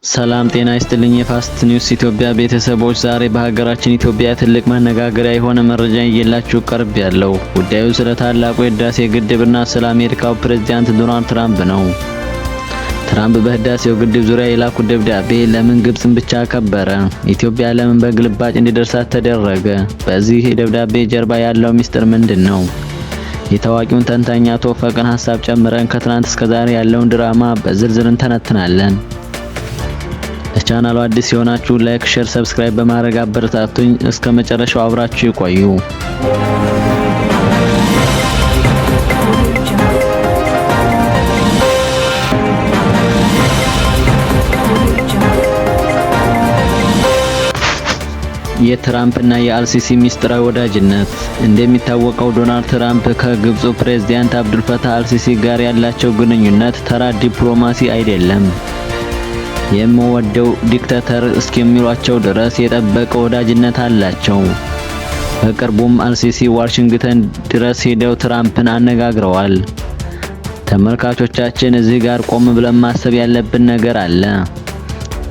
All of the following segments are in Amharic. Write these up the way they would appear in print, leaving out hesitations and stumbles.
ሰላም ጤና ይስጥልኝ የፋስት ኒውስ ኢትዮጵያ ቤተሰቦች፣ ዛሬ በሀገራችን ኢትዮጵያ ትልቅ መነጋገሪያ የሆነ መረጃ ይዤላችሁ ቀርቤያለሁ። ጉዳዩ ስለ ታላቁ የህዳሴ ግድብና ስለ አሜሪካው ፕሬዝዳንት ዶናልድ ትራምፕ ነው። ትራምፕ በህዳሴው ግድብ ዙሪያ የላኩት ደብዳቤ ለምን ግብጽን ብቻ ከበረ? ኢትዮጵያ ለምን በግልባጭ እንዲደርሳት ተደረገ? በዚህ ደብዳቤ ጀርባ ያለው ሚስጥር ምንድን ነው? የታዋቂውን ተንታኝ አቶ ፈቅን ሀሳብ ጨምረን ከትናንት እስከ ዛሬ ያለውን ድራማ በዝርዝር እንተነትናለን። ለቻናሉ አዲስ የሆናችሁ ላይክ፣ ሼር፣ ሰብስክራይብ በማድረግ አበረታቱኝ። እስከ መጨረሻው አብራችሁ ይቆዩ። የትራምፕ እና የአልሲሲ ሚስጥራዊ ወዳጅነት። እንደሚታወቀው ዶናልድ ትራምፕ ከግብፁ ፕሬዝዳንት አብዱልፈታህ አልሲሲ ጋር ያላቸው ግንኙነት ተራ ዲፕሎማሲ አይደለም። የምወደው ዲክታተር እስከሚሏቸው ድረስ የጠበቀ ወዳጅነት አላቸው። በቅርቡም አልሲሲ ዋሽንግተን ድረስ ሄደው ትራምፕን አነጋግረዋል። ተመልካቾቻችን እዚህ ጋር ቆም ብለን ማሰብ ያለብን ነገር አለ።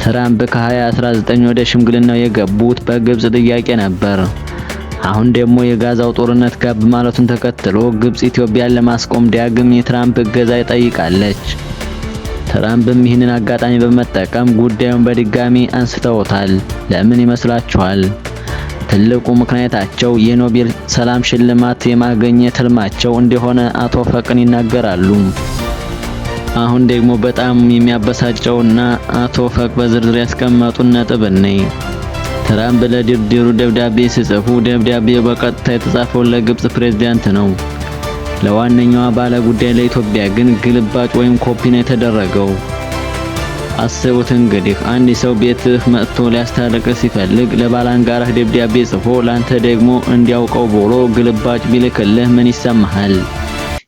ትራምፕ ከ2019 ወደ ሽምግልናው የገቡት በግብጽ ጥያቄ ነበር። አሁን ደግሞ የጋዛው ጦርነት ጋብ ማለቱን ተከትሎ ግብጽ ኢትዮጵያን ለማስቆም ዳግም የትራምፕ እገዛ ጠይቃለች። ትራምፕም ይህንን አጋጣሚ በመጠቀም ጉዳዩን በድጋሚ አንስተውታል። ለምን ይመስላችኋል? ትልቁ ምክንያታቸው የኖቤል ሰላም ሽልማት የማግኘት ህልማቸው እንደሆነ አቶ ፈቅን ይናገራሉ። አሁን ደግሞ በጣም የሚያበሳጨውና አቶ ፈቅ በዝርዝር ያስቀመጡት ነጥብ ነኝ። ትራምፕ ለድርድሩ ደብዳቤ ሲጽፉ ደብዳቤው በቀጥታ የተጻፈው ለግብጽ ፕሬዝዳንት ነው። ለዋነኛዋ ባለ ጉዳይ ለኢትዮጵያ ግን ግልባጭ ወይም ኮፒ ነው የተደረገው። አስቡት እንግዲህ አንድ ሰው ቤትህ መጥቶ ሊያስታርቅ ሲፈልግ ለባላንጋራህ ደብዳቤ ጽፎ ላንተ ደግሞ እንዲያውቀው ብሎ ግልባጭ ቢልክልህ ምን ይሰማሃል?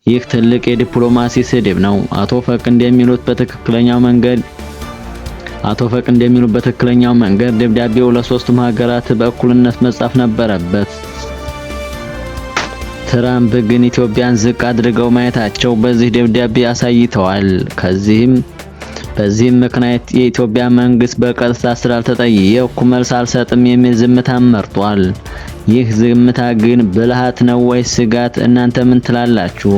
ይህ ትልቅ የዲፕሎማሲ ስድብ ነው። አቶ ፈቅ እንደሚሉት በትክክለኛው መንገድ ደብዳቤው ለሶስቱም ሀገራት በእኩልነት መጻፍ ነበረበት። ትራምፕ ግን ኢትዮጵያን ዝቅ አድርገው ማየታቸው በዚህ ደብዳቤ አሳይተዋል። በዚህም ምክንያት የኢትዮጵያ መንግስት በቀጥታ ስላልተጠየቅኩ መልስ አልሰጥም የሚል ዝምታን መርጧል። ይህ ዝምታ ግን ብልሃት ነው ወይስ ስጋት? እናንተ ምን ትላላችሁ?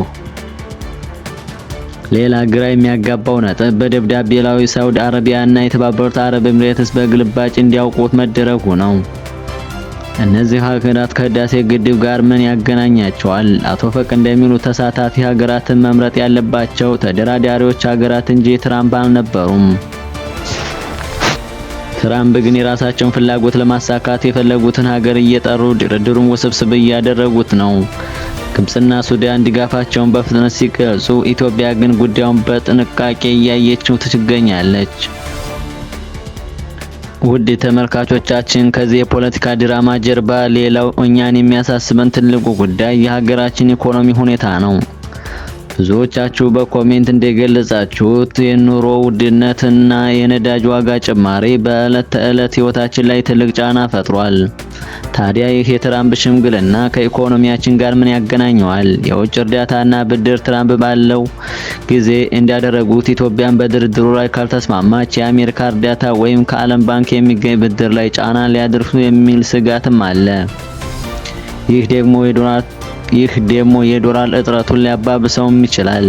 ሌላ ግራ የሚያጋባው ነጥብ በደብዳቤ ላይ ሳውዲ አረቢያ እና የተባበሩት አረብ ኤሚሬትስ በግልባጭ እንዲያውቁት መደረጉ ነው። እነዚህ ሀገራት ከህዳሴ ግድብ ጋር ምን ያገናኛቸዋል? አቶ ፈቅ እንደሚሉት ተሳታፊ ሀገራትን መምረጥ ያለባቸው ተደራዳሪዎች ሀገራት እንጂ ትራምፕ አልነበሩም። ትራምፕ ግን የራሳቸውን ፍላጎት ለማሳካት የፈለጉትን ሀገር እየጠሩ ድርድሩን ውስብስብ እያደረጉት ነው። ግብጽና ሱዳን ድጋፋቸውን በፍጥነት ሲገልጹ፣ ኢትዮጵያ ግን ጉዳዩን በጥንቃቄ እያየችው ትገኛለች። ውድ ተመልካቾቻችን ከዚህ የፖለቲካ ድራማ ጀርባ ሌላው እኛን የሚያሳስበን ትልቁ ጉዳይ የሀገራችን ኢኮኖሚ ሁኔታ ነው። ብዙዎቻችሁ በኮሜንት እንደገለጻችሁት የኑሮ ውድነትና የነዳጅ ዋጋ ጭማሪ በዕለት ተዕለት ህይወታችን ላይ ትልቅ ጫና ፈጥሯል። ታዲያ ይህ የትራምፕ ሽምግልና ከኢኮኖሚያችን ጋር ምን ያገናኘዋል? የውጭ እርዳታና ብድር ትራምፕ ባለው ጊዜ እንዲያደረጉት ኢትዮጵያን በድርድሩ ላይ ካልተስማማች የአሜሪካ እርዳታ ወይም ከዓለም ባንክ የሚገኝ ብድር ላይ ጫና ሊያደርሱ የሚል ስጋትም አለ። ይህ ደግሞ የዶላር እጥረቱን ሊያባብሰውም ይችላል።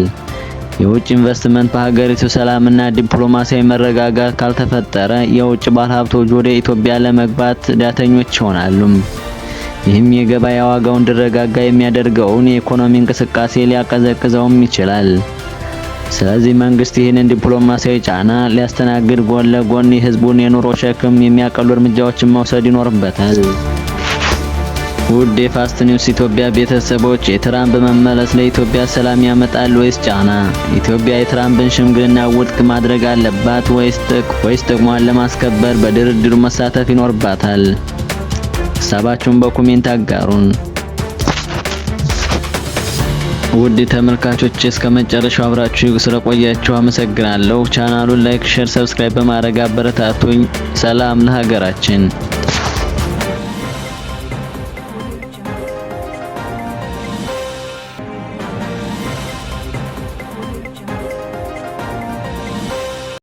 የውጭ ኢንቨስትመንት በሀገሪቱ ሰላምና ዲፕሎማሲያዊ መረጋጋት ካልተፈጠረ የውጭ ባለሀብቶች ወደ ኢትዮጵያ ለመግባት ዳተኞች ይሆናሉ። ይህም የገበያ ዋጋው እንዲረጋጋ የሚያደርገውን የኢኮኖሚ እንቅስቃሴ ሊያቀዘቅዘውም ይችላል። ስለዚህ መንግስት ይህንን ዲፕሎማሲያዊ ጫና ሊያስተናግድ ጎን ለጎን የህዝቡን የኑሮ ሸክም የሚያቀሉ እርምጃዎችን መውሰድ ይኖርበታል። ውድ የፋስት ኒውስ ኢትዮጵያ ቤተሰቦች፣ የትራምፕ መመለስ ለኢትዮጵያ ሰላም ያመጣል ወይስ ጫና? ኢትዮጵያ የትራምፕን ሽምግልና ውድቅ ማድረግ አለባት ወይስ ጥቅሟን ለማስከበር በድርድሩ መሳተፍ ይኖርባታል? ሀሳባችሁን በኮሜንት አጋሩን። ውድ ተመልካቾች እስከ መጨረሻው አብራችሁ ስለቆያችሁ አመሰግናለሁ። ቻናሉን ላይክ፣ ሼር፣ ሰብስክራይብ በማድረግ አበረታቱኝ። ሰላም ለሀገራችን።